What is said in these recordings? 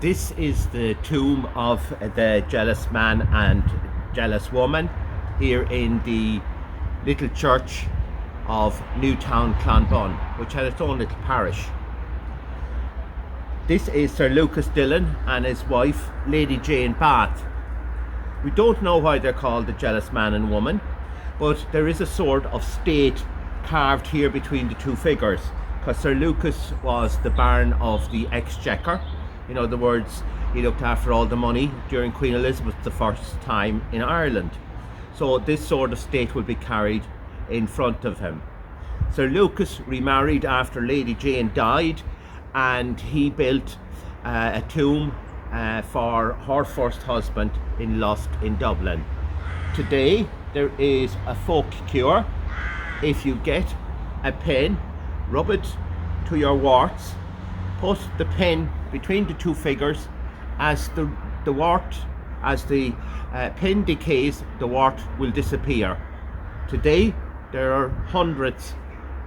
This is the tomb of the jealous man and jealous woman here in the little church of Newtown, Clonbun, which had its own little parish. This is Sir Lucas Dillon and his wife, Lady Jane Bath. We don't know why they're called the jealous man and woman, but there is a sort of state carved here between the two figures, because Sir Lucas was the Baron of the Exchequer. In other words, he looked after all the money during Queen Elizabeth I's time in Ireland. So this sort of state will be carried in front of him. Sir Lucas remarried after Lady Jane died, and he built a tomb for her first husband in Lusk in Dublin. Today there is a folk cure. If you get a pen, rub it to your warts, put the pen between the two figures. As the pen decays, the wart will disappear. Today there are hundreds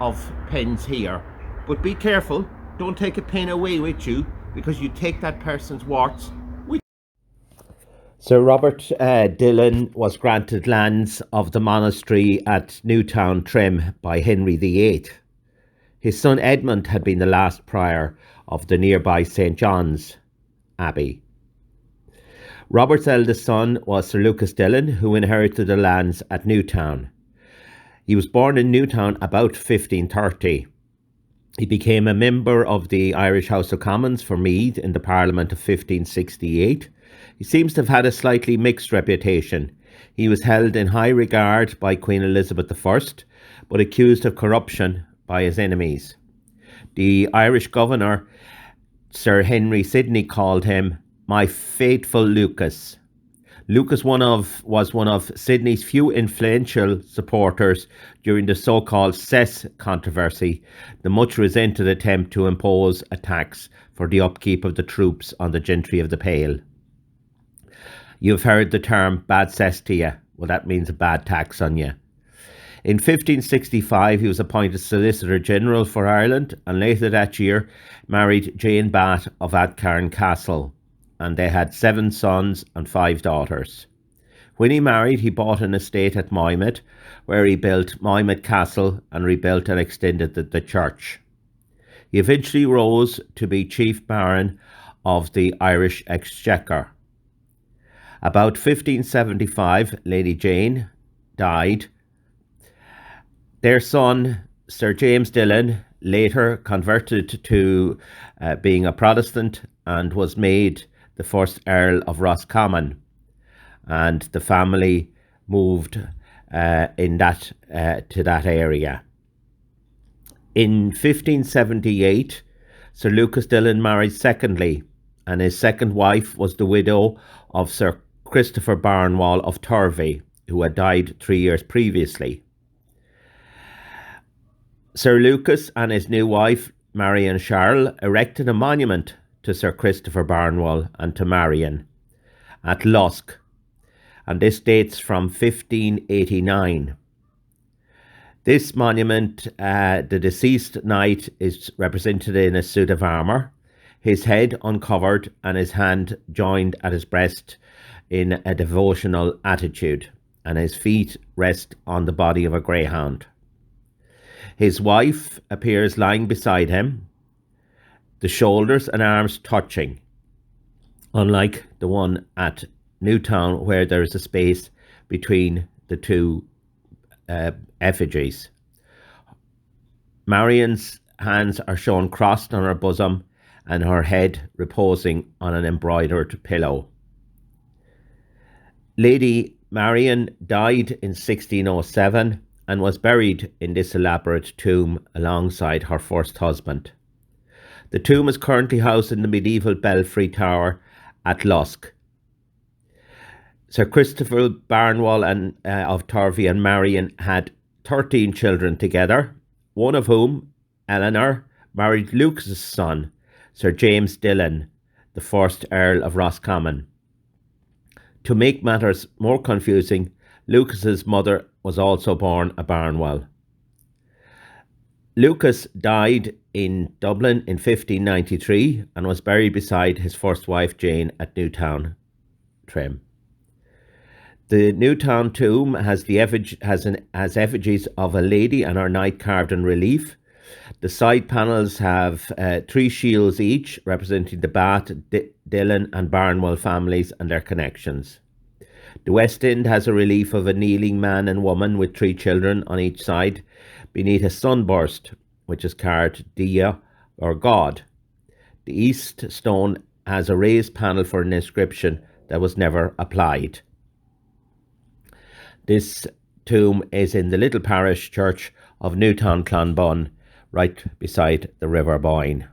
of pens here, but be careful, don't take a pen away with you, because you take that person's warts with you. Sir Robert Dillon was granted lands of the monastery at Newtown, Trim by Henry VIII. His son Edmund had been the last prior of the nearby St. John's Abbey. Robert's eldest son was Sir Lucas Dillon, who inherited the lands at Newtown. He was born in Newtown about 1530. He became a member of the Irish House of Commons for Meath in the Parliament of 1568. He seems to have had a slightly mixed reputation. He was held in high regard by Queen Elizabeth I, but accused of corruption by his enemies. The Irish governor, Sir Henry Sidney, called him "my faithful Lucas." Lucas was one of Sidney's few influential supporters during the so-called cess controversy, the much resented attempt to impose a tax for the upkeep of the troops on the gentry of the Pale. You've heard the term "bad cess to you." Well, that means a bad tax on you. In 1565, he was appointed Solicitor General for Ireland, and later that year married Jane Bath of Atcairn Castle, and they had 7 sons and 5 daughters. When he married, he bought an estate at Moymet, where he built Moymet Castle and rebuilt and extended the church. He eventually rose to be Chief Baron of the Irish Exchequer. About 1575, Lady Jane died. Their son, Sir James Dillon, later converted to being a Protestant and was made the first Earl of Roscommon, and the family moved to that area. In 1578, Sir Lucas Dillon married secondly, and his second wife was the widow of Sir Christopher Barnwall of Turvey, who had died 3 years previously. Sir Lucas and his new wife, Marion Charles, erected a monument to Sir Christopher Barnwall and to Marion at Lusk, and this dates from 1589. This monument, the deceased knight is represented in a suit of armour, his head uncovered and his hand joined at his breast in a devotional attitude, and his feet rest on the body of a greyhound. His wife appears lying beside him, the shoulders and arms touching, unlike the one at Newtown, where there is a space between the two effigies. Marion's hands are shown crossed on her bosom, and her head reposing on an embroidered pillow. Lady Marion died in 1607 and was buried in this elaborate tomb alongside her first husband. The tomb is currently housed in the medieval belfry tower at Lusk. Sir Christopher Barnwall of Turvey and Marion had 13 children together, one of whom, Eleanor, married Lucas's son, Sir James Dillon, the first Earl of Roscommon. To make matters more confusing, Lucas's mother was also born a Barnwell. Lucas died in Dublin in 1593 and was buried beside his first wife Jane at Newtown, Trim. The Newtown tomb has effigies of a lady and her knight carved in relief. The side panels have 3 shields each, representing the Bath, Dillon and Barnwell families and their connections. The west end has a relief of a kneeling man and woman with 3 children on each side, beneath a sunburst, which is carved Dia, or God. The east stone has a raised panel for an inscription that was never applied. This tomb is in the little parish church of Newtown, Clonbun, right beside the River Boyne.